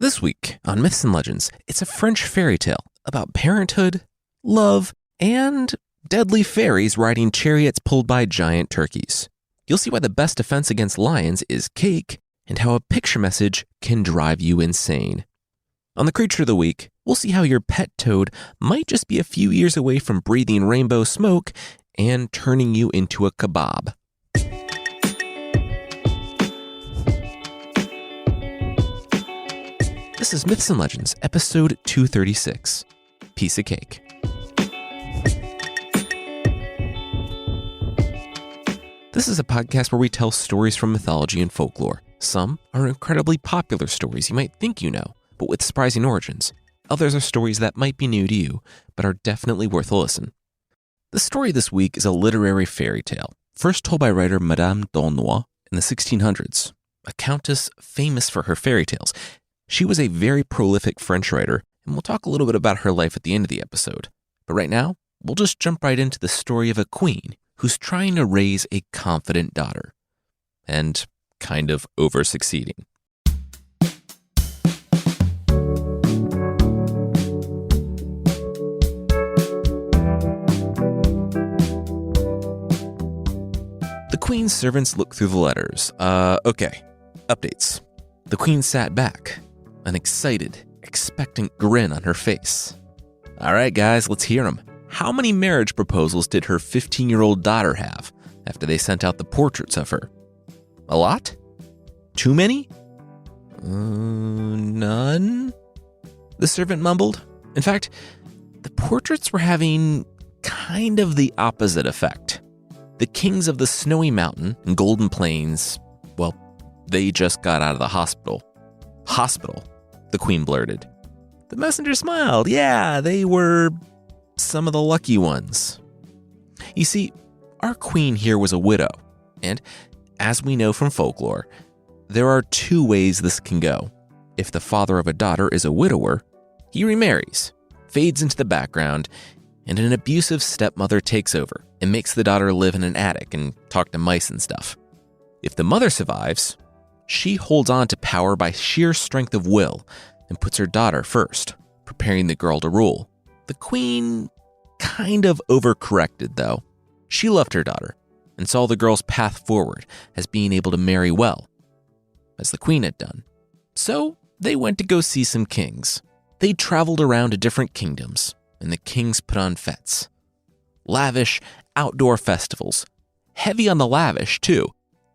This week on Myths and Legends, it's a French fairy tale about parenthood, love, and deadly fairies riding chariots pulled by giant turkeys. You'll see why the best defense against lions is cake, and how a picture message can drive you insane. On the Creature of the Week, we'll see how your pet toad might just be a few years away from breathing rainbow smoke and turning you into a kebab. This is Myths and Legends, episode 236, Piece of Cake. This is a podcast where we tell stories from mythology and folklore. Some are incredibly popular stories you might think you know, but with surprising origins. Others are stories that might be new to you, but are definitely worth a listen. The story this week is a literary fairy tale, first told by writer Madame d'Aulnoy in the 1600s, a countess famous for her fairy tales. She was a very prolific French writer, and we'll talk a little bit about her life at the end of the episode. But right now, we'll just jump right into the story of a queen who's trying to raise a confident daughter, and kind of over-succeeding. The queen's servants looked through the letters. Okay, updates. The queen sat back, an excited, expectant grin on her face. All right, guys, let's hear them. How many marriage proposals did her 15-year-old daughter have after they sent out the portraits of her? A lot? Too many? None? The servant mumbled. In fact, the portraits were having kind of the opposite effect. The kings of the Snowy Mountain and Golden Plains, well, they just got out of the hospital. Hospital, the queen blurted. The messenger smiled. Yeah, they were some of the lucky ones. You see, our queen here was a widow, and as we know from folklore, there are two ways this can go. If the father of a daughter is a widower, he remarries, fades into the background, and an abusive stepmother takes over and makes the daughter live in an attic and talk to mice and stuff. If the mother survives, she holds on to power by sheer strength of will and puts her daughter first, preparing the girl to rule. The queen kind of overcorrected, though. She loved her daughter and saw the girl's path forward as being able to marry well, as the queen had done. So they went to go see some kings. They traveled around to different kingdoms, and the kings put on fetes. Lavish outdoor festivals. Heavy on the lavish, too,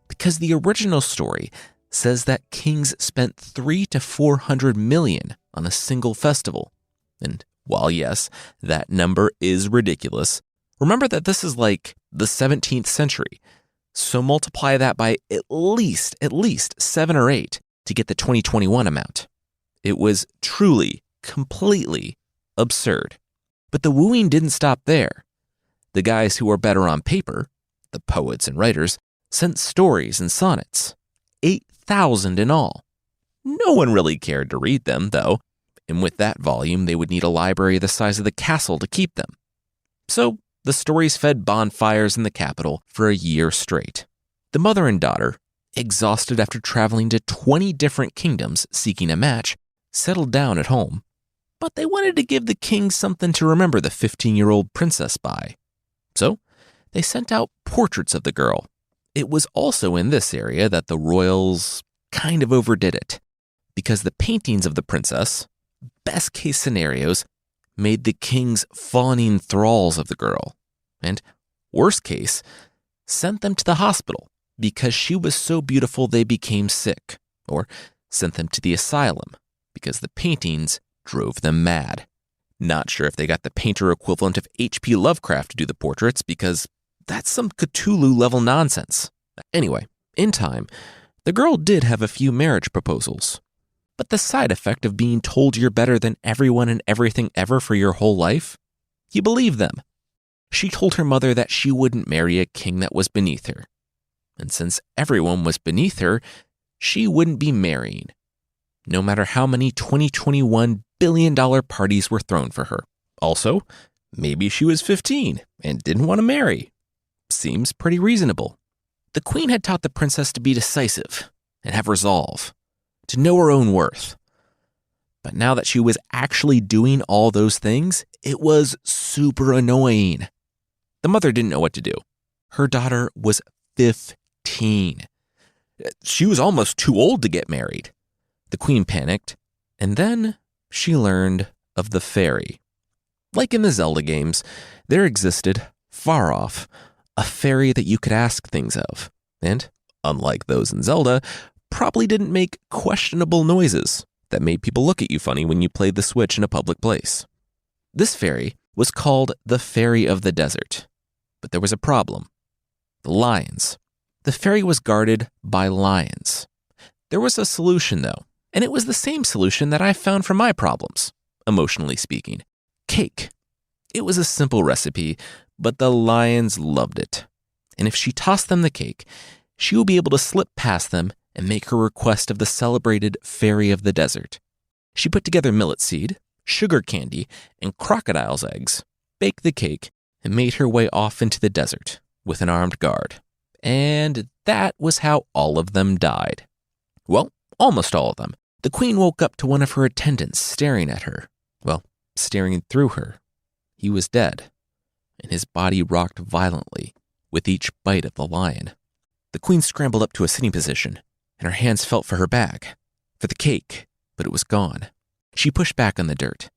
because the original story says that kings spent $300 to $400 million on a single festival. And while yes, that number is ridiculous, remember that this is like the 17th century. So multiply that by at least 7 or 8 to get the 2021 amount. It was truly, completely absurd. But the wooing didn't stop there. The guys who were better on paper, the poets and writers, sent stories and sonnets. 8,000 in all. No one really cared to read them, though, and with that volume, they would need a library the size of the castle to keep them. So the stories fed bonfires in the capital for a year straight. The mother and daughter, exhausted after traveling to 20 different kingdoms seeking a match, settled down at home. But they wanted to give the king something to remember the 15-year-old princess by. So they sent out portraits of the girl. It was also in this area that the royals kind of overdid it, because the paintings of the princess, best case scenarios, made the kings fawning thralls of the girl, and worst case, sent them to the hospital because she was so beautiful they became sick, or sent them to the asylum because the paintings drove them mad. Not sure if they got the painter equivalent of H.P. Lovecraft to do the portraits, because that's some Cthulhu-level nonsense. Anyway, in time, the girl did have a few marriage proposals. But the side effect of being told you're better than everyone and everything ever for your whole life? You believe them. She told her mother that she wouldn't marry a king that was beneath her. And since everyone was beneath her, she wouldn't be marrying, no matter how many $20-21 billion parties were thrown for her. Also, maybe she was 15 and didn't want to marry. Seems pretty reasonable. The queen had taught the princess to be decisive and have resolve, to know her own worth. But now that she was actually doing all those things, it was super annoying. The mother didn't know what to do. Her daughter was 15. She was almost too old to get married. The queen panicked, and then she learned of the fairy. Like in the Zelda games, there existed, far off, a fairy that you could ask things of, and, unlike those in Zelda, probably didn't make questionable noises that made people look at you funny when you played the Switch in a public place. This fairy was called the Fairy of the Desert, but there was a problem. The lions. The fairy was guarded by lions. There was a solution, though, and it was the same solution that I found for my problems, emotionally speaking. Cake. It was a simple recipe, but the lions loved it. And if she tossed them the cake, she would be able to slip past them and make her request of the celebrated Fairy of the Desert. She put together millet seed, sugar candy, and crocodile's eggs, baked the cake, and made her way off into the desert with an armed guard. And that was how all of them died. Well, almost all of them. The queen woke up to one of her attendants staring at her. Well, staring through her. He was dead, and his body rocked violently with each bite of the lion. The queen scrambled up to a sitting position, and her hands felt for her bag, for the cake, but it was gone. She pushed back on the dirt,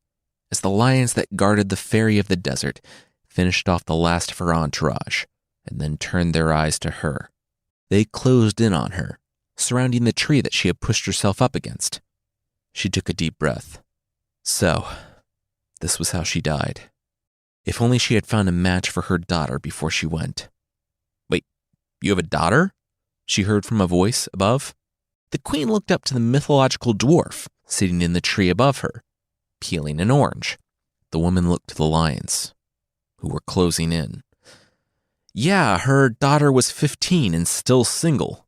as the lions that guarded the Fairy of the Desert finished off the last of her entourage, and then turned their eyes to her. They closed in on her, surrounding the tree that she had pushed herself up against. She took a deep breath. So, this was how she died. If only she had found a match for her daughter before she went. Wait, you have a daughter? She heard from a voice above. The queen looked up to the mythological dwarf sitting in the tree above her, peeling an orange. The woman looked to the lions, who were closing in. Yeah, her daughter was 15 and still single.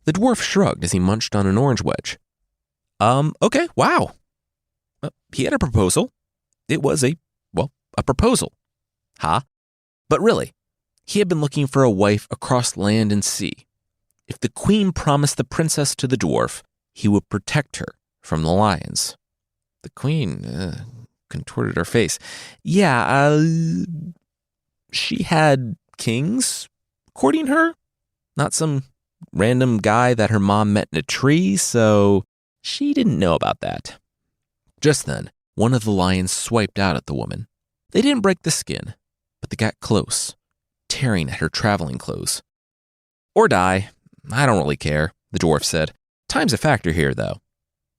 The dwarf shrugged as he munched on an orange wedge. Okay, wow. He had a proposal. It was a proposal. Huh? But really, he had been looking for a wife across land and sea. If the queen promised the princess to the dwarf, he would protect her from the lions. The queen contorted her face. Yeah, she had kings courting her, not some random guy that her mom met in a tree, so she didn't know about that. Just then, one of the lions swiped out at the woman. They didn't break the skin, but they got close, tearing at her traveling clothes. Or die. I don't really care, the dwarf said. Time's a factor here, though.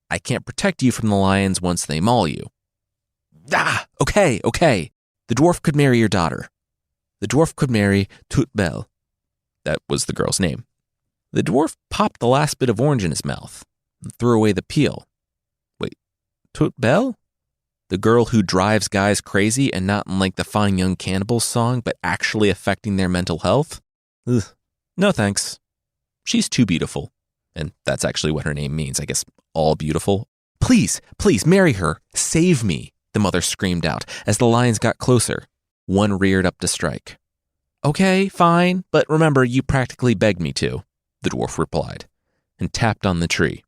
I can't protect you from the lions once they maul you. Okay. The dwarf could marry your daughter. The dwarf could marry Toute Belle. That was the girl's name. The dwarf popped the last bit of orange in his mouth and threw away the peel. Wait, Toute Belle? The girl who drives guys crazy and not in like the Fine Young Cannibals song, but actually affecting their mental health? Ugh. No thanks. She's too beautiful. And that's actually what her name means, I guess, all beautiful. Please, marry her. Save me, the mother screamed out as the lions got closer. One reared up to strike. Okay, fine, but remember, you practically begged me to, the dwarf replied, and tapped on the tree.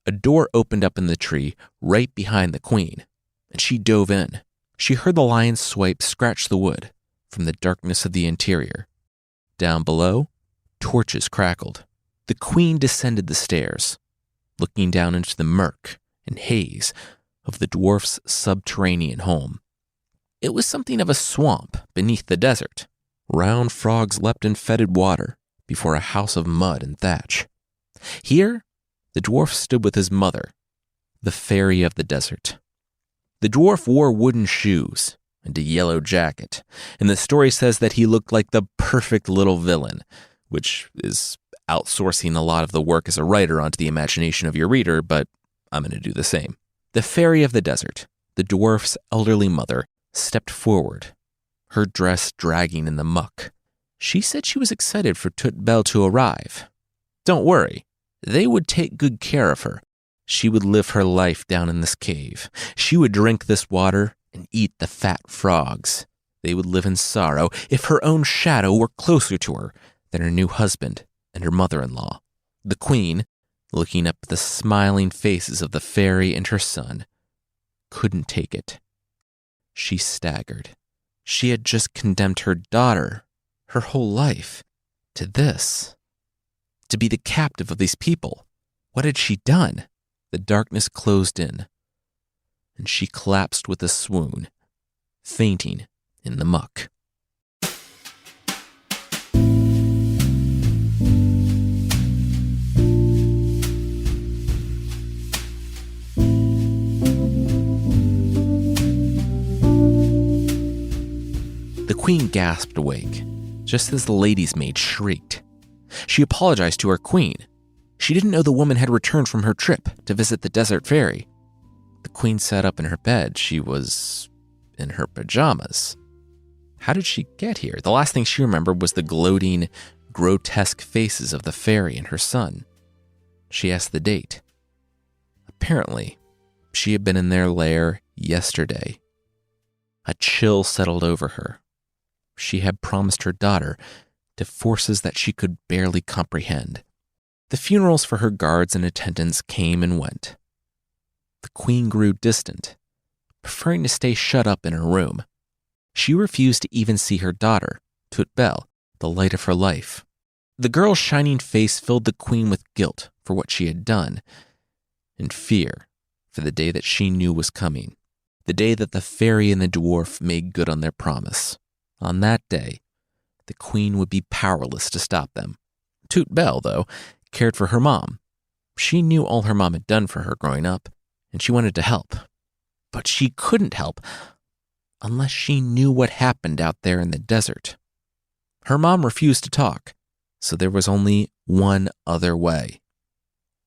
A door opened up in the tree right behind the queen, and she dove in. She heard the lion's swipe scratch the wood from the darkness of the interior. Down below, torches crackled. The queen descended the stairs, looking down into the murk and haze of the dwarf's subterranean home. It was something of a swamp beneath the desert. Round frogs leapt in fetid water before a house of mud and thatch. Here, the dwarf stood with his mother, the Fairy of the Desert. The dwarf wore wooden shoes and a yellow jacket, and the story says that he looked like the perfect little villain, which is outsourcing a lot of the work as a writer onto the imagination of your reader, but I'm going to do the same. The Fairy of the Desert, the dwarf's elderly mother, stepped forward, her dress dragging in the muck. She said she was excited for Toute Belle to arrive. Don't worry, they would take good care of her. She would live her life down in this cave. She would drink this water and eat the fat frogs. They would live in sorrow if her own shadow were closer to her than her new husband and her mother-in-law. The queen, looking up at the smiling faces of the fairy and her son, couldn't take it. She staggered. She had just condemned her daughter, her whole life, to this. To be the captive of these people. What had she done? The darkness closed in, and she collapsed with a swoon, fainting in the muck. The queen gasped awake, just as the lady's maid shrieked. She apologized to her queen. She didn't know the woman had returned from her trip to visit the desert fairy. The queen sat up in her bed. She was in her pajamas. How did she get here? The last thing she remembered was the gloating, grotesque faces of the fairy and her son. She asked the date. Apparently, she had been in their lair yesterday. A chill settled over her. She had promised her daughter to forces that she could barely comprehend. The funerals for her guards and attendants came and went. The queen grew distant, preferring to stay shut up in her room. She refused to even see her daughter, Tut Bell, the light of her life. The girl's shining face filled the queen with guilt for what she had done, and fear for the day that she knew was coming, the day that the fairy and the dwarf made good on their promise. On that day, the queen would be powerless to stop them. Tut Bell, though, cared for her mom. She knew all her mom had done for her growing up, and she wanted to help. But she couldn't help unless she knew what happened out there in the desert. Her mom refused to talk, so there was only one other way.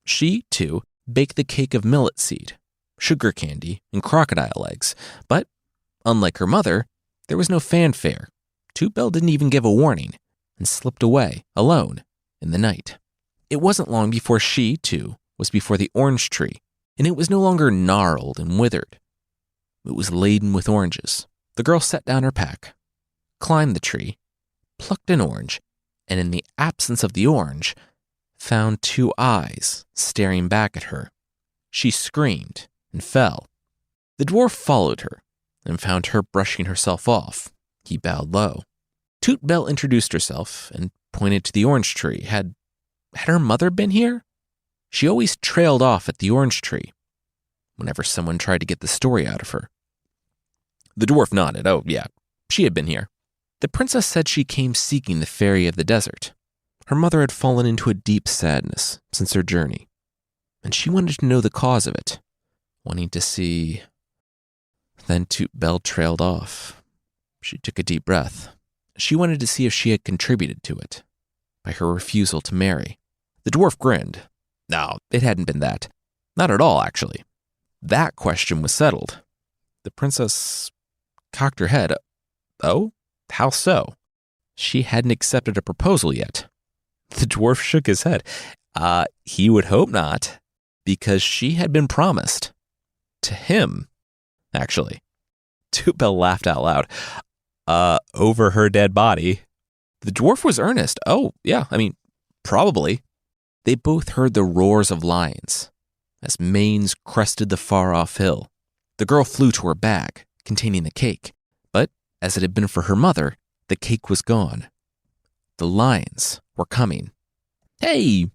She, too, baked the cake of millet seed, sugar candy, and crocodile eggs, but, unlike her mother, there was no fanfare. Tut Bell didn't even give a warning and slipped away, alone, in the night. It wasn't long before she, too, was before the orange tree, and it was no longer gnarled and withered. It was laden with oranges. The girl set down her pack, climbed the tree, plucked an orange, and in the absence of the orange, found two eyes staring back at her. She screamed and fell. The dwarf followed her and found her brushing herself off. He bowed low. Tut Bell introduced herself and pointed to the orange tree. Had her mother been here? She always trailed off at the orange tree whenever someone tried to get the story out of her. The dwarf nodded. Oh, yeah, she had been here. The princess said she came seeking the fairy of the desert. Her mother had fallen into a deep sadness since her journey, and she wanted to know the cause of it, wanting to see. Then Tut Bell trailed off. She took a deep breath. She wanted to see if she had contributed to it by her refusal to marry. The dwarf grinned. No, it hadn't been that. Not at all, actually. That question was settled. The princess cocked her head. Oh? How so? She hadn't accepted a proposal yet. The dwarf shook his head. He would hope not, because she had been promised. To him, actually. Tut Bell laughed out loud. Over her dead body. The dwarf was earnest. Oh, yeah, probably. They both heard the roars of lions as manes crested the far-off hill. The girl flew to her bag, containing the cake, but as it had been for her mother, the cake was gone. The lions were coming. Hey,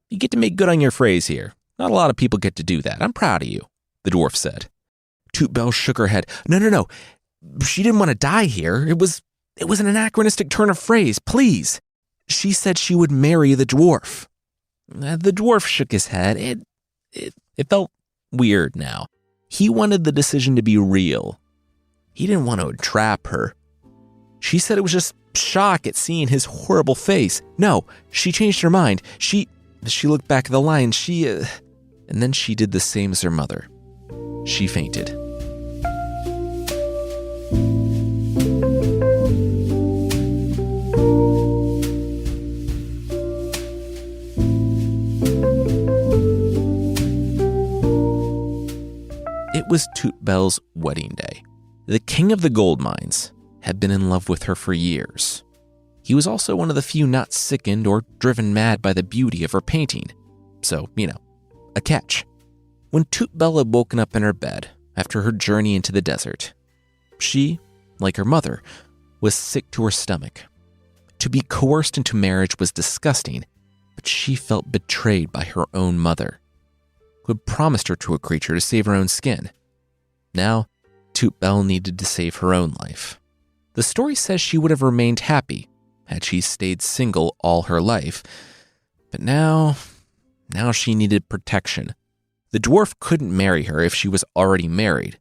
you get to make good on your phrase here. Not a lot of people get to do that. I'm proud of you, the dwarf said. Tut Bell shook her head. No. She didn't want to die here. It was an anachronistic turn of phrase, please. She said she would marry the dwarf. The dwarf shook his head. It felt weird now. He wanted the decision to be real. He didn't want to entrap her. She said it was just shock at seeing his horrible face. No, she changed her mind. She looked back at the lion. And then she did the same as her mother. She fainted. It was Tut Bell's wedding day. The king of the gold mines had been in love with her for years. He was also one of the few not sickened or driven mad by the beauty of her painting. So, a catch. When Tut Bell had woken up in her bed after her journey into the desert. She, like her mother, was sick to her stomach. To be coerced into marriage was disgusting, but she felt betrayed by her own mother, who had promised her to a creature to save her own skin. Now, Tootbell needed to save her own life. The story says she would have remained happy had she stayed single all her life, but now she needed protection. The dwarf couldn't marry her if she was already married.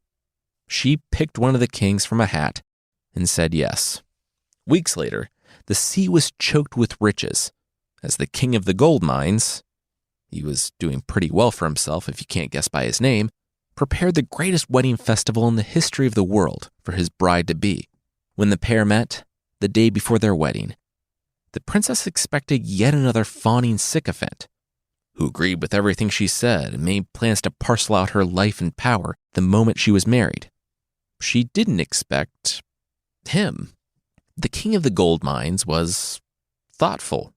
She picked one of the kings from a hat and said yes. Weeks later, the sea was choked with riches, as the king of the gold mines, he was doing pretty well for himself if you can't guess by his name, prepared the greatest wedding festival in the history of the world for his bride-to-be. When the pair met, the day before their wedding, the princess expected yet another fawning sycophant, who agreed with everything she said and made plans to parcel out her life and power the moment she was married. She didn't expect him. The king of the gold mines was thoughtful,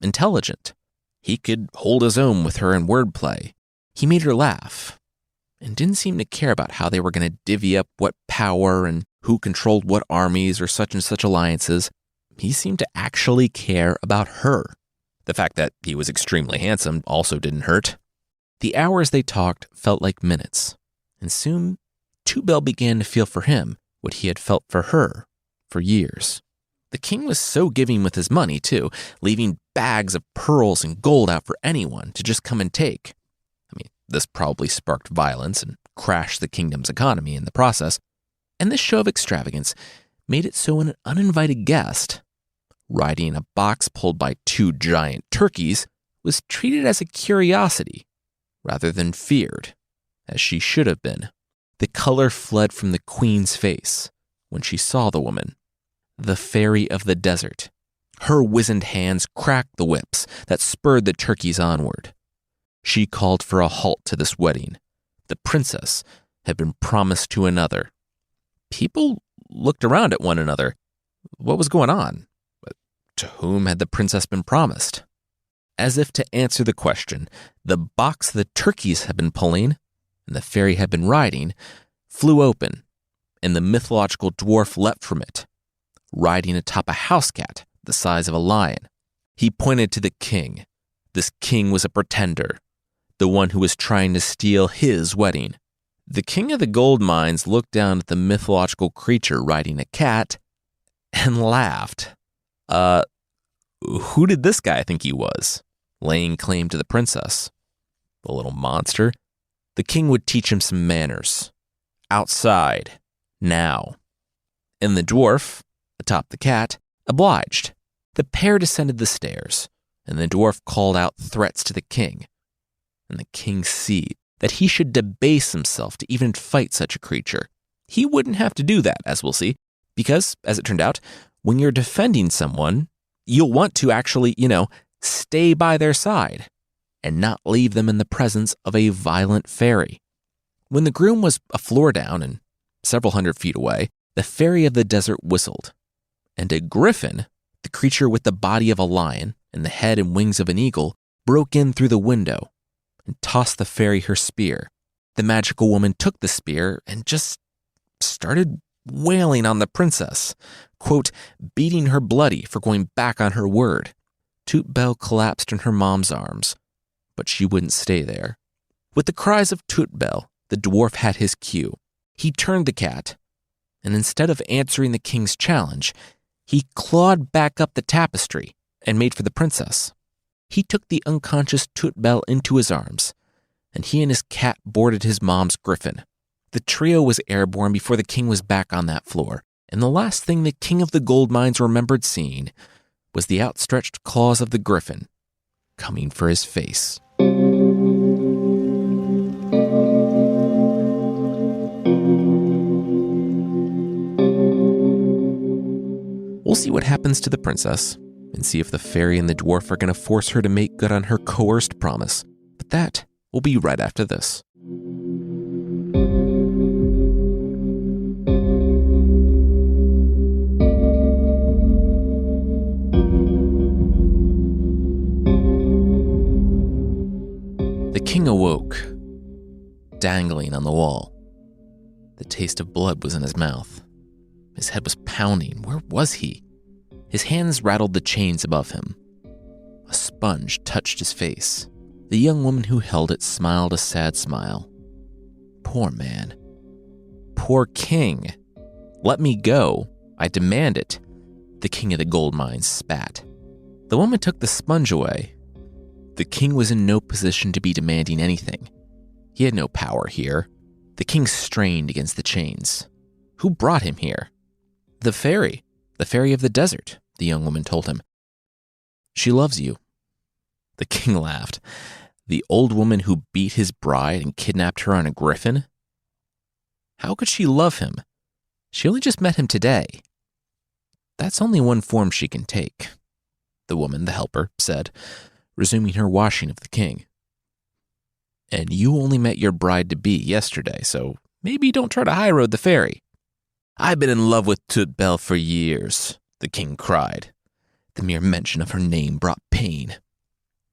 intelligent. He could hold his own with her in wordplay. He made her laugh and didn't seem to care about how they were going to divvy up what power and who controlled what armies or such and such alliances. He seemed to actually care about her. The fact that he was extremely handsome also didn't hurt. The hours they talked felt like minutes, and soon Tootbell began to feel for him what he had felt for her for years. The king was so giving with his money, too, leaving bags of pearls and gold out for anyone to just come and take. I mean, this probably sparked violence and crashed the kingdom's economy in the process, and this show of extravagance made it so an uninvited guest, riding a box pulled by 2 giant turkeys, was treated as a curiosity rather than feared, as she should have been. The color fled from the queen's face when she saw the woman, the fairy of the desert. Her wizened hands cracked the whips that spurred the turkeys onward. She called for a halt to this wedding. The princess had been promised to another. People looked around at one another. What was going on? To whom had the princess been promised? As if to answer the question, the box the turkeys had been pulling and the fairy had been riding flew open, and the mythological dwarf leapt from it, riding atop a house cat the size of a lion. He pointed to the king. This king was a pretender, the one who was trying to steal his wedding. The king of the gold mines looked down at the mythological creature riding a cat and laughed. Who did this guy think he was, laying claim to the princess? The little monster. The king would teach him some manners. Outside. Now. And the dwarf, atop the cat, obliged. The pair descended the stairs, and the dwarf called out threats to the king. And the king see that he should debase himself to even fight such a creature. He wouldn't have to do that, as we'll see, because, as it turned out, when you're defending someone, you'll want to actually, stay by their side and not leave them in the presence of a violent fairy. When the groom was a floor down and several hundred feet away, the fairy of the desert whistled, and a griffin, the creature with the body of a lion and the head and wings of an eagle, broke in through the window and tossed the fairy her spear. The magical woman took the spear and just started wailing on the princess, quote, beating her bloody for going back on her word. Tootbell collapsed in her mom's arms, but she wouldn't stay there. With the cries of Tootbell, the dwarf had his cue. He turned the cat, and instead of answering the king's challenge, he clawed back up the tapestry and made for the princess. He took the unconscious Tootbell into his arms, and he and his cat boarded his mom's griffin. The trio was airborne before the king was back on that floor, and the last thing the king of the gold mines remembered seeing was the outstretched claws of the griffin coming for his face. We'll see what happens to the princess and see if the fairy and the dwarf are going to force her to make good on her coerced promise. But that will be right after this. The king awoke, dangling on the wall. The taste of blood was in his mouth. His head was pounding. Where was he? His hands rattled the chains above him. A sponge touched his face. The young woman who held it smiled a sad smile. Poor man. Poor king. Let me go. I demand it. The king of the gold mines spat. The woman took the sponge away. The king was in no position to be demanding anything. He had no power here. The king strained against the chains. Who brought him here? The fairy of the desert, the young woman told him. She loves you. The king laughed. The old woman who beat his bride and kidnapped her on a griffin? How could she love him? She only just met him today. That's only one form she can take, the woman, the helper, said, resuming her washing of the king. And you only met your bride-to-be yesterday, so maybe don't try to high-road the fairy. I've been in love with Tut-Bel for years, the king cried. The mere mention of her name brought pain.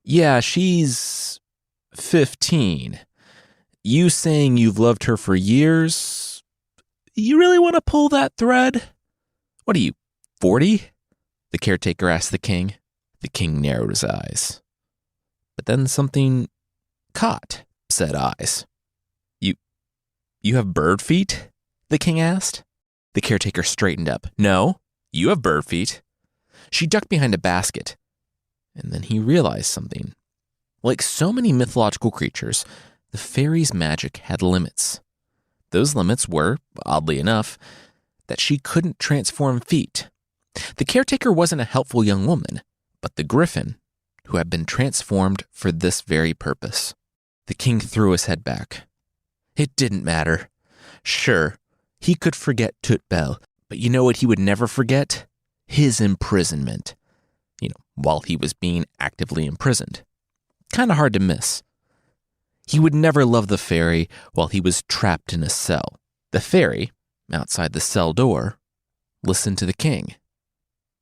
Yeah, she's 15. You saying you've loved her for years? You really want to pull that thread? What are you, 40? The caretaker asked the king. The king narrowed his eyes. But then something caught said eyes. You have bird feet? The king asked. The caretaker straightened up. No, you have bird feet. She ducked behind a basket. And then he realized something. Like so many mythological creatures, the fairy's magic had limits. Those limits were, oddly enough, that she couldn't transform feet. The caretaker wasn't a helpful young woman, but the griffin, who had been transformed for this very purpose. The king threw his head back. It didn't matter. Sure, he could forget Tut-Bel, but you know what he would never forget? His imprisonment. While he was being actively imprisoned. Kind of hard to miss. He would never love the fairy while he was trapped in a cell. The fairy, outside the cell door, listened to the king.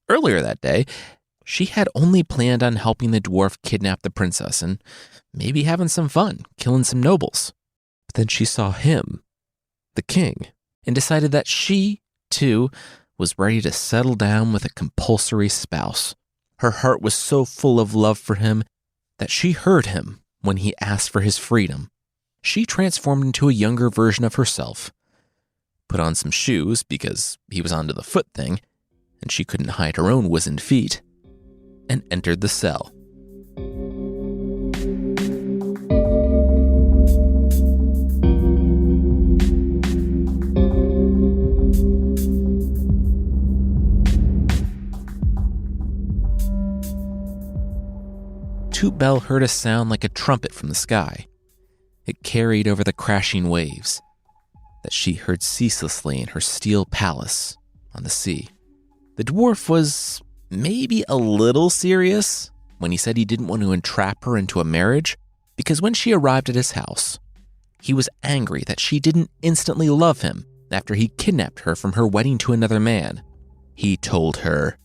Earlier that day, she had only planned on helping the dwarf kidnap the princess and maybe having some fun, killing some nobles. But then she saw him, the king, and decided that she, too, was ready to settle down with a compulsory spouse. Her heart was so full of love for him that she heard him when he asked for his freedom. She transformed into a younger version of herself, put on some shoes because he was onto the foot thing, and she couldn't hide her own wizened feet, and entered the cell. Tut-Bel heard a sound like a trumpet from the sky. It carried over the crashing waves that she heard ceaselessly in her steel palace on the sea. The dwarf was maybe a little serious when he said he didn't want to entrap her into a marriage, because when she arrived at his house, he was angry that she didn't instantly love him after he kidnapped her from her wedding to another man. He told her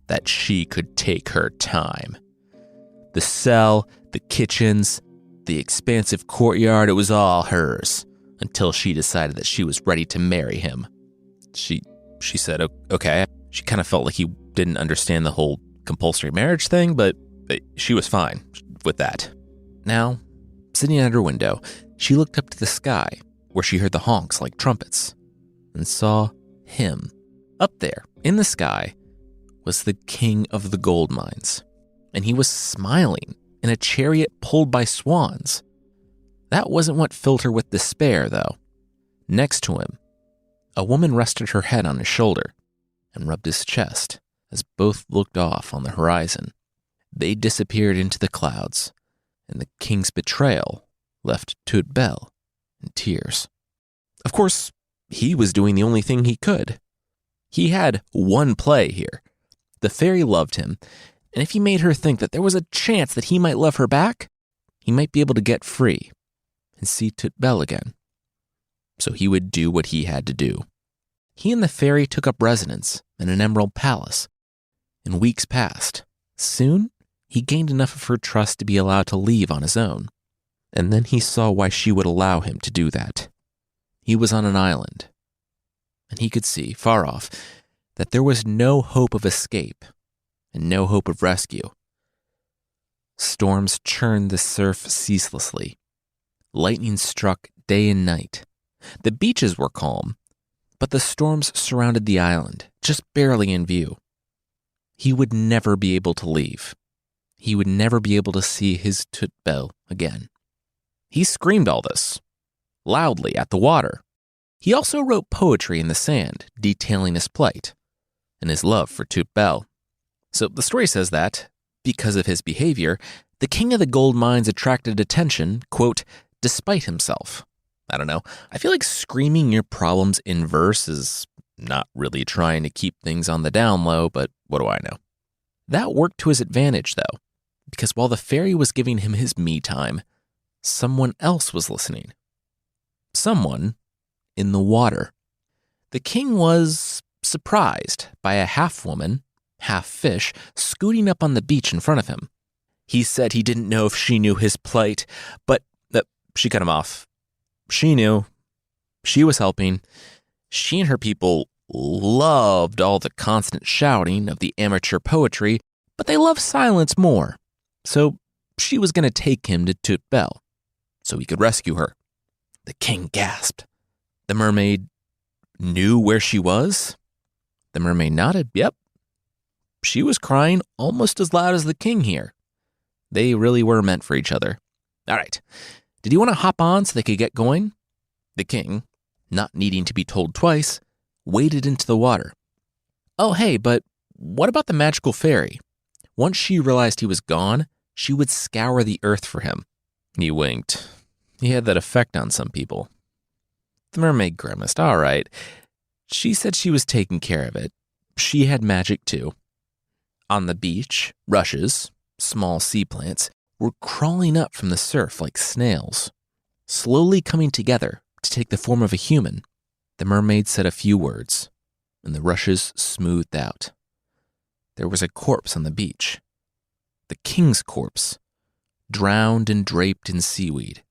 that she could take her time. The cell, the kitchens, the expansive courtyard, it was all hers until she decided that she was ready to marry him. She said, okay. She kind of felt like he didn't understand the whole compulsory marriage thing, but she was fine with that. Now, sitting at her window, she looked up to the sky where she heard the honks like trumpets and saw him. Up there, in the sky, was the king of the gold mines. And he was smiling in a chariot pulled by swans. That wasn't what filled her with despair, though. Next to him, a woman rested her head on his shoulder and rubbed his chest as both looked off on the horizon. They disappeared into the clouds, and the king's betrayal left Tut-Bel in tears. Of course, he was doing the only thing he could. He had one play here. The fairy loved him, and if he made her think that there was a chance that he might love her back, he might be able to get free and see Tut-Bel again. So he would do what he had to do. He and the fairy took up residence in an emerald palace, and weeks passed. Soon, he gained enough of her trust to be allowed to leave on his own, and then he saw why she would allow him to do that. he was on an island, and he could see, far off, that there was no hope of escape and no hope of rescue. Storms churned the surf ceaselessly. Lightning struck day and night. The beaches were calm, but the storms surrounded the island, just barely in view. He would never be able to leave. He would never be able to see his Tut Bell again. He screamed all this, loudly, at the water. He also wrote poetry in the sand, detailing his plight and his love for Tut Bell. So the story says that, because of his behavior, the king of the gold mines attracted attention, quote, despite himself. I don't know. I feel like screaming your problems in verse is not really trying to keep things on the down low, but what do I know? That worked to his advantage, though, because while the fairy was giving him his me time, someone else was listening. Someone in the water. The king was surprised by a half-woman, half-fish, scooting up on the beach in front of him. He said he didn't know if she knew his plight, but she cut him off. She knew. She was helping. She and her people loved all the constant shouting of the amateur poetry, but they loved silence more. So she was going to take him to Tut Bell so he could rescue her. The king gasped. The mermaid knew where she was? The mermaid nodded. Yep. She was crying almost as loud as the king here. They really were meant for each other. All right. Did you want to hop on so they could get going? The king, not needing to be told twice, waded into the water. Oh, hey, but what about the magical fairy? Once she realized he was gone, she would scour the earth for him. He winked. He had that effect on some people. The mermaid grimaced. All right. She said she was taking care of it. She had magic too. On the beach, rushes, small sea plants, were crawling up from the surf like snails, slowly coming together to take the form of a human. The mermaid said a few words, and the rushes smoothed out. There was a corpse on the beach. The king's corpse, drowned and draped in seaweed.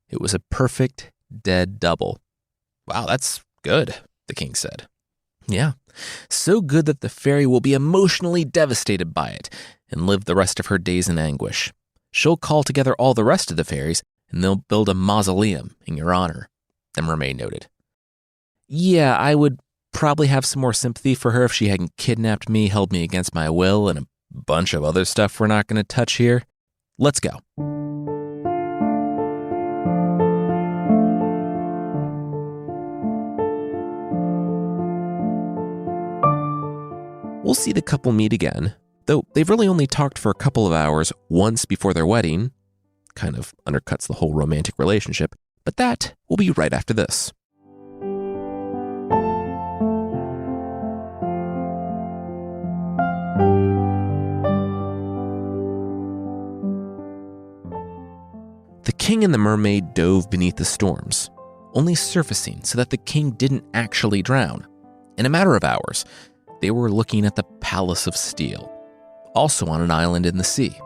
It was a perfect dead double. Wow, that's good, the king said. Yeah, so good that the fairy will be emotionally devastated by it and live the rest of her days in anguish. She'll call together all the rest of the fairies, and they'll build a mausoleum in your honor, the mermaid noted. Yeah, I would probably have some more sympathy for her if she hadn't kidnapped me, held me against my will, and a bunch of other stuff we're not going to touch here. Let's go. We'll see the couple meet again, though they've really only talked for a couple of hours once before their wedding. Kind of undercuts the whole romantic relationship, but that will be right after this. The king and the mermaid dove beneath the storms, only surfacing so that the king didn't actually drown. In a matter of hours, they were looking at the Palace of Steel, also on an island in the sea.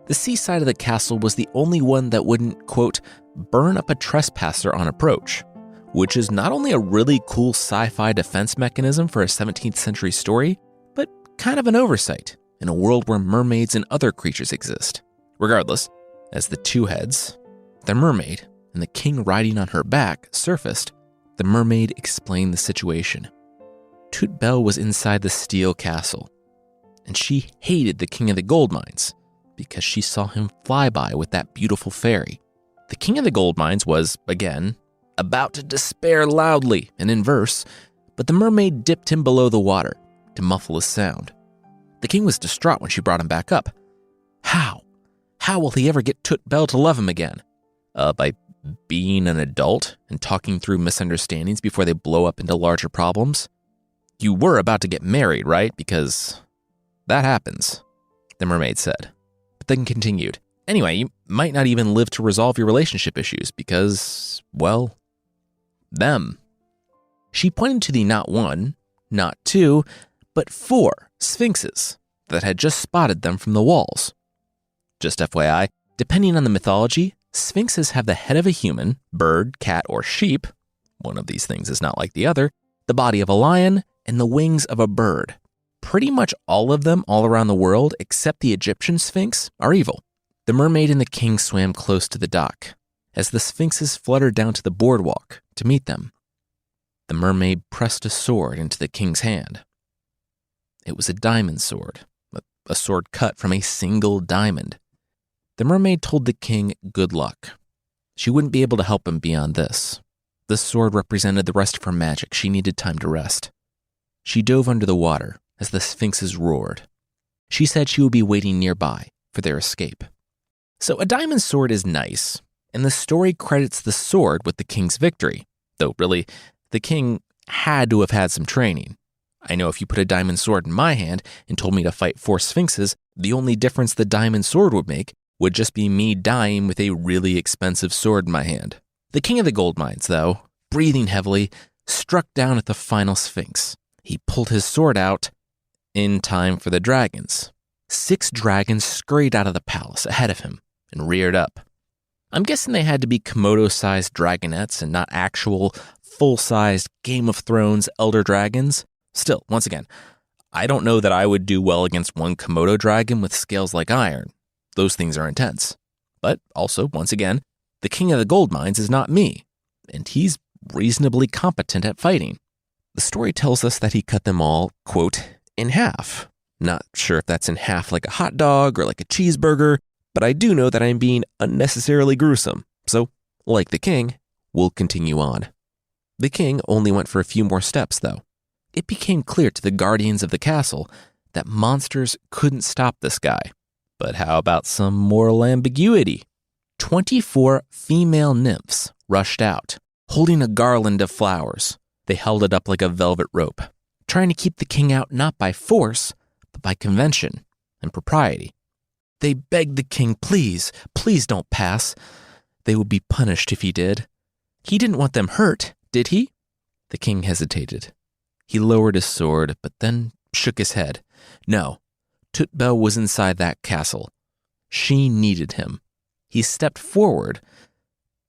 The seaside of the castle was the only one that wouldn't, quote, burn up a trespasser on approach, which is not only a really cool sci-fi defense mechanism for a 17th century story, but kind of an oversight in a world where mermaids and other creatures exist. Regardless, as the two heads, the mermaid and the king riding on her back, surfaced, the mermaid explained the situation. Tut Bell was inside the steel castle, and she hated the king of the gold mines because she saw him fly by with that beautiful fairy. The king of the gold mines was, again, about to despair loudly and in verse, but the mermaid dipped him below the water to muffle his sound. The king was distraught when she brought him back up. How? How will he ever get Tut Bell to love him again? By being an adult and talking through misunderstandings before they blow up into larger problems? You were about to get married, right? Because that happens, the mermaid said, but then continued. Anyway, you might not even live to resolve your relationship issues because, well, them. She pointed to the not one, not two, but 4 sphinxes that had just spotted them from the walls. Just FYI, depending on the mythology, sphinxes have the head of a human, bird, cat, or sheep, one of these things is not like the other, the body of a lion, and the wings of a bird. Pretty much all of them all around the world, except the Egyptian sphinx, are evil. The mermaid and the king swam close to the dock, as the sphinxes fluttered down to the boardwalk to meet them. The mermaid pressed a sword into the king's hand. It was a diamond sword, a sword cut from a single diamond. The mermaid told the king good luck. She wouldn't be able to help him beyond this. The sword represented the rest of her magic. She needed time to rest. She dove under the water as the sphinxes roared. She said she would be waiting nearby for their escape. So a diamond sword is nice, and the story credits the sword with the king's victory, though really, the king had to have had some training. I know if you put a diamond sword in my hand and told me to fight 4 sphinxes, the only difference the diamond sword would make would just be me dying with a really expensive sword in my hand. The king of the gold mines, though, breathing heavily, struck down at the final sphinx. He pulled his sword out in time for the dragons. 6 dragons scurried out of the palace ahead of him and reared up. I'm guessing they had to be Komodo-sized dragonettes and not actual full-sized Game of Thrones elder dragons. Still, once again, I don't know that I would do well against one Komodo dragon with scales like iron. Those things are intense. But also, once again, the king of the gold mines is not me, and he's reasonably competent at fighting. The story tells us that he cut them all, quote, in half. Not sure if that's in half like a hot dog or like a cheeseburger, but I do know that I'm being unnecessarily gruesome. So, like the king, we'll continue on. The king only went for a few more steps, though. It became clear to the guardians of the castle that monsters couldn't stop this guy. But how about some moral ambiguity? 24 female nymphs rushed out, holding a garland of flowers. They held it up like a velvet rope, trying to keep the king out not by force, but by convention and propriety. They begged the king, please don't pass. They would be punished if he did. He didn't want them hurt, did he? The king hesitated. He lowered his sword, but then shook his head. No, Tutbel was inside that castle. She needed him. He stepped forward,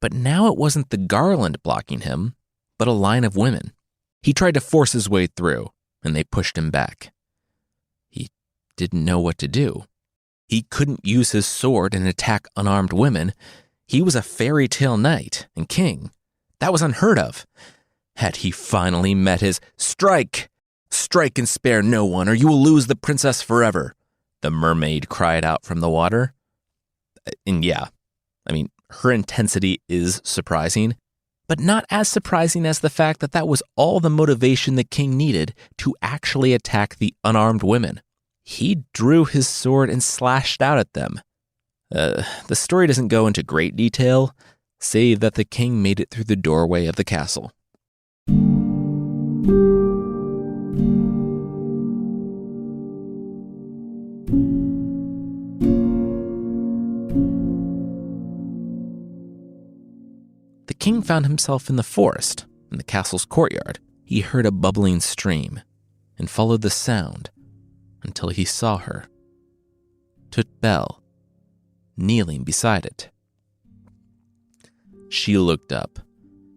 but now it wasn't the garland blocking him, but a line of women. He tried to force his way through, and they pushed him back. He didn't know what to do. He couldn't use his sword and attack unarmed women. He was a fairy tale knight and king. That was unheard of. Had he finally met his strike? Strike and spare no one, or you will lose the princess forever, the mermaid cried out from the water. And yeah, her intensity is surprising, but not as surprising as the fact that that was all the motivation the king needed to actually attack the unarmed women. He drew his sword and slashed out at them. The story doesn't go into great detail, save that the king made it through the doorway of the castle. The king found himself in the forest, in the castle's courtyard. He heard a bubbling stream and followed the sound until he saw her, Tutbel, kneeling beside it. She looked up,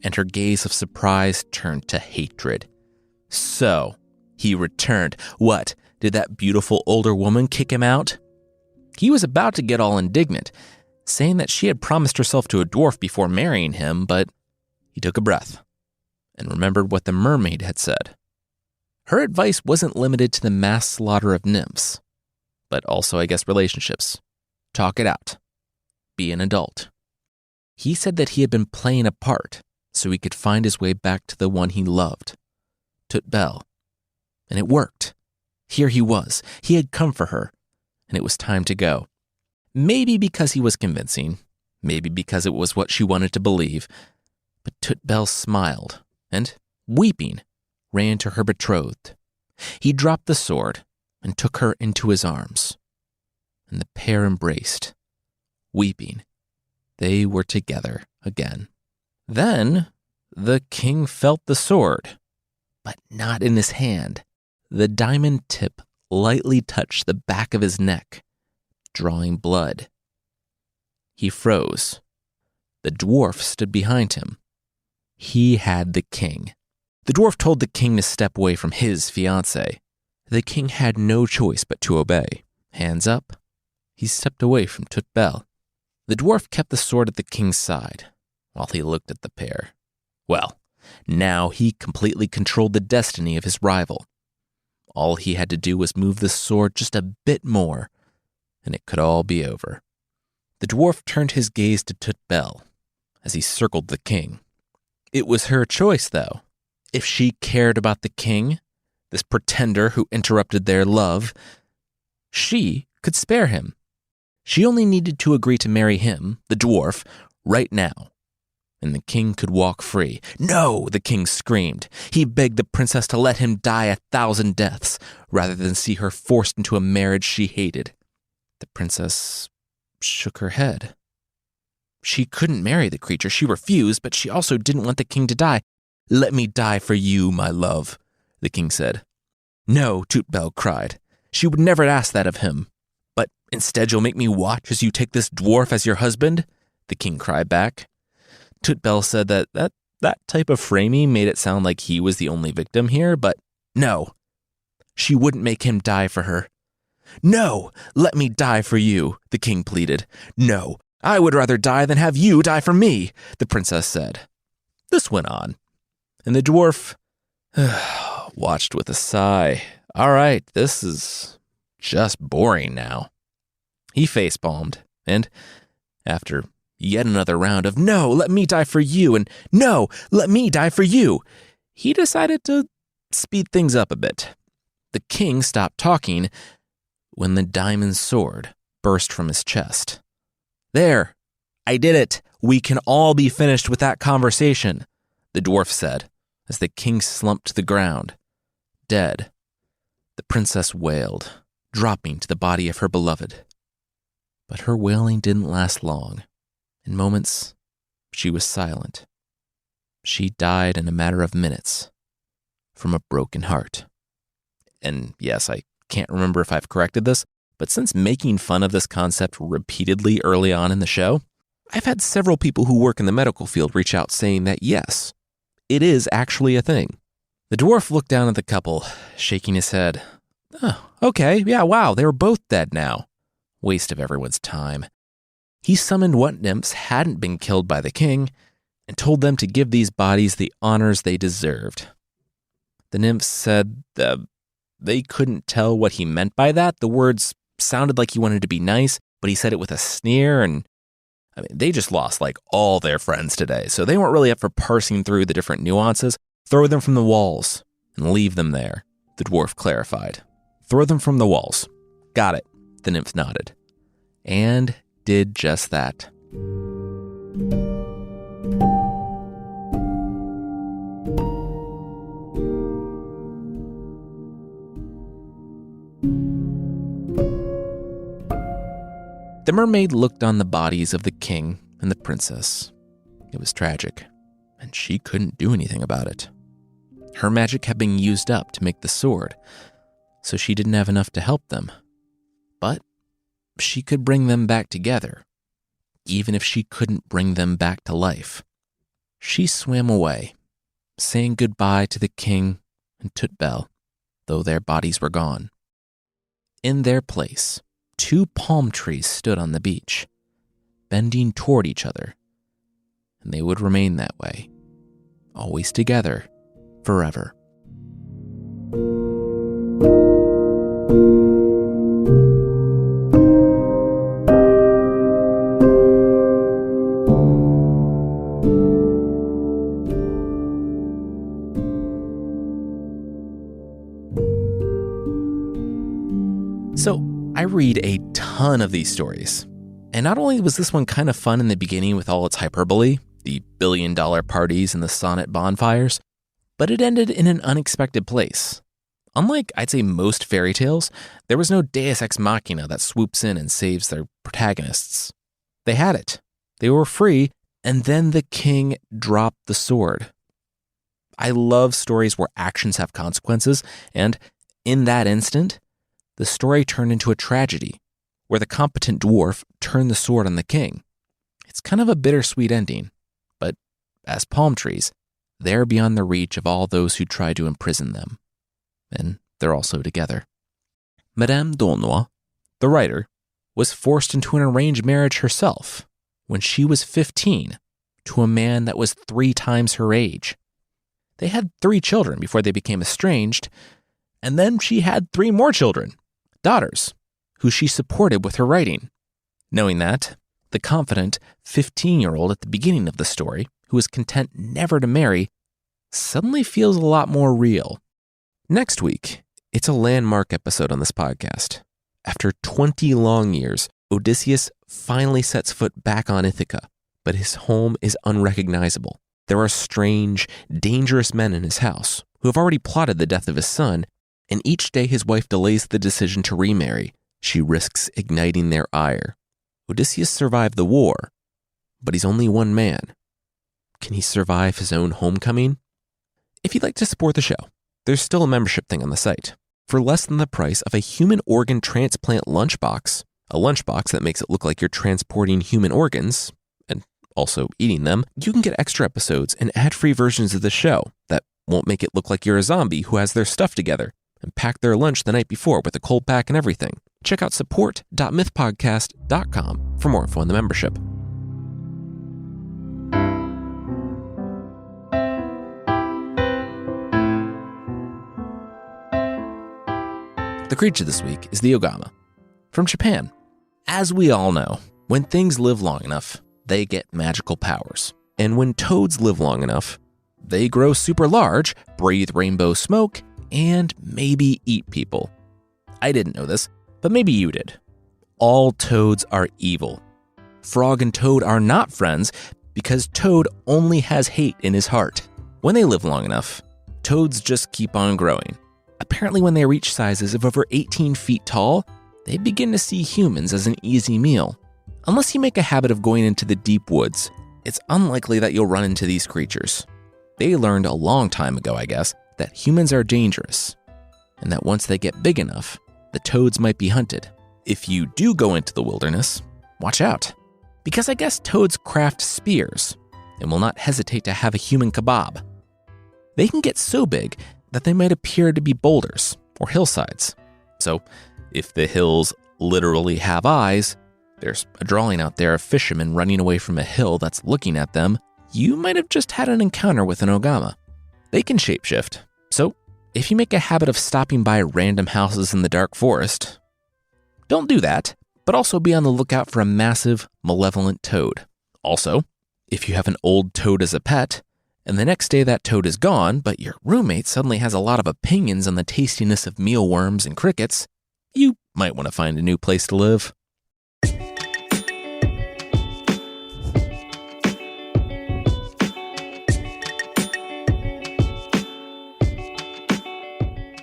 and her gaze of surprise turned to hatred. So, he returned. What, did that beautiful older woman kick him out? He was about to get all indignant, saying that she had promised herself to a dwarf before marrying him, but he took a breath and remembered what the mermaid had said. Her advice wasn't limited to the mass slaughter of nymphs, but also, I guess, relationships. Talk it out. Be an adult. He said that he had been playing a part so he could find his way back to the one he loved, Tutbel. And it worked. Here he was. He had come for her, and it was time to go. Maybe because he was convincing, maybe because it was what she wanted to believe, but Tutbel smiled and, weeping, ran to her betrothed. He dropped the sword and took her into his arms, and the pair embraced. Weeping, they were together again. Then the king felt the sword, but not in his hand. The diamond tip lightly touched the back of his neck, drawing blood. He froze. The dwarf stood behind him. He had the king. The dwarf told the king to step away from his fiancée. The king had no choice but to obey. Hands up, he stepped away from Tut Bell. The dwarf kept the sword at the king's side while he looked at the pair. Well, now he completely controlled the destiny of his rival. All he had to do was move the sword just a bit more, and it could all be over. The dwarf turned his gaze to Tut Bell as he circled the king. It was her choice, though. If she cared about the king, this pretender who interrupted their love, she could spare him. She only needed to agree to marry him, the dwarf, right now, and the king could walk free. No, the king screamed. He begged the princess to let him die 1,000 deaths rather than see her forced into a marriage she hated. The princess shook her head. She couldn't marry the creature. She refused, but she also didn't want the king to die. "Let me die for you, my love," the king said. "No," Tut Bell cried. "She would never ask that of him. But instead you'll make me watch as you take this dwarf as your husband?" the king cried back. Tut Bell said that type of framing made it sound like he was the only victim here, but no. She wouldn't make him die for her. "No, let me die for you," the king pleaded. "No, I would rather die than have you die for me," the princess said. This went on, and the dwarf watched with a sigh. All right, this is just boring now. He facepalmed, and after yet another round of "No, let me die for you," and "No, let me die for you," he decided to speed things up a bit. The king stopped talking when the diamond sword burst from his chest. "There, I did it. We can all be finished with that conversation," the dwarf said, as the king slumped to the ground, dead. The princess wailed, dropping to the body of her beloved. But her wailing didn't last long. In moments, she was silent. She died in a matter of minutes from a broken heart. And yes, I can't remember if I've corrected this, but since making fun of this concept repeatedly early on in the show, I've had several people who work in the medical field reach out saying that yes, it is actually a thing. The dwarf looked down at the couple, shaking his head. "Oh, okay, yeah, wow, they were both dead now. Waste of everyone's time." He summoned what nymphs hadn't been killed by the king and told them to give these bodies the honors they deserved. The nymphs said they couldn't tell what he meant by that. The words sounded like he wanted to be nice, but he said it with a sneer, and they just lost like all their friends today, so they weren't really up for parsing through the different nuances. "Throw them from the walls and leave them there," the dwarf clarified. "Throw them from the walls." "Got it," the nymph nodded, and did just that. The mermaid looked on the bodies of the king and the princess. It was tragic, and she couldn't do anything about it. Her magic had been used up to make the sword, so she didn't have enough to help them. But she could bring them back together, even if she couldn't bring them back to life. She swam away, saying goodbye to the king and Tut Bell, though their bodies were gone. In their place, 2 palm trees stood on the beach, bending toward each other, and they would remain that way, always together, forever. So, I read a ton of these stories, and not only was this one kind of fun in the beginning with all its hyperbole, the billion-dollar parties and the sonnet bonfires, but it ended in an unexpected place. Unlike, I'd say, most fairy tales, there was no deus ex machina that swoops in and saves their protagonists. They had it. They were free, and then the king dropped the sword. I love stories where actions have consequences, and in that instant, the story turned into a tragedy, where the competent dwarf turned the sword on the king. It's kind of a bittersweet ending, but as palm trees, they're beyond the reach of all those who try to imprison them. And they're also together. Madame d'Aulnoy, the writer, was forced into an arranged marriage herself when she was 15 to a man that was 3 times her age. They had 3 children before they became estranged, and then she had 3 more children, daughters, who she supported with her writing. Knowing that, the confident 15-year-old at the beginning of the story, who is content never to marry, suddenly feels a lot more real. Next week, it's a landmark episode on this podcast. After 20 long years, Odysseus finally sets foot back on Ithaca, but his home is unrecognizable. There are strange, dangerous men in his house who have already plotted the death of his son, and each day his wife delays the decision to remarry. She risks igniting their ire. Odysseus survived the war, but he's only one man. Can he survive his own homecoming? If you'd like to support the show, there's still a membership thing on the site. For less than the price of a human organ transplant lunchbox, a lunchbox that makes it look like you're transporting human organs, and also eating them, you can get extra episodes and ad-free versions of the show that won't make it look like you're a zombie who has their stuff together and packed their lunch the night before with a cold pack and everything. Check out support.mythpodcast.com for more info on the membership. The creature this week is the Ogama, from Japan. As we all know, when things live long enough, they get magical powers. And when toads live long enough, they grow super large, breathe rainbow smoke, and maybe eat people. I didn't know this, but maybe you did. All toads are evil. Frog and Toad are not friends because Toad only has hate in his heart. When they live long enough, toads just keep on growing. Apparently, when they reach sizes of over 18 feet tall, they begin to see humans as an easy meal. Unless you make a habit of going into the deep woods, it's unlikely that you'll run into these creatures. They learned a long time ago, I guess, that humans are dangerous, and that once they get big enough, the toads might be hunted. If you do go into the wilderness, watch out, because I guess toads craft spears and will not hesitate to have a human kebab. They can get so big that they might appear to be boulders or hillsides. So, if the hills literally have eyes, there's a drawing out there of fishermen running away from a hill that's looking at them, you might have just had an encounter with an Ogama. They can shapeshift, so if you make a habit of stopping by random houses in the dark forest, don't do that, but also be on the lookout for a massive, malevolent toad. Also, if you have an old toad as a pet, and the next day that toad is gone, but your roommate suddenly has a lot of opinions on the tastiness of mealworms and crickets, you might want to find a new place to live.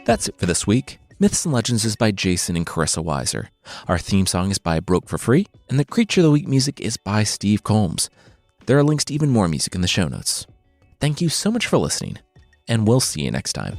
That's it for this week. Myths and Legends is by Jason and Carissa Weiser. Our theme song is by Broke for Free, and the Creature of the Week music is by Steve Combs. There are links to even more music in the show notes. Thank you so much for listening, and we'll see you next time.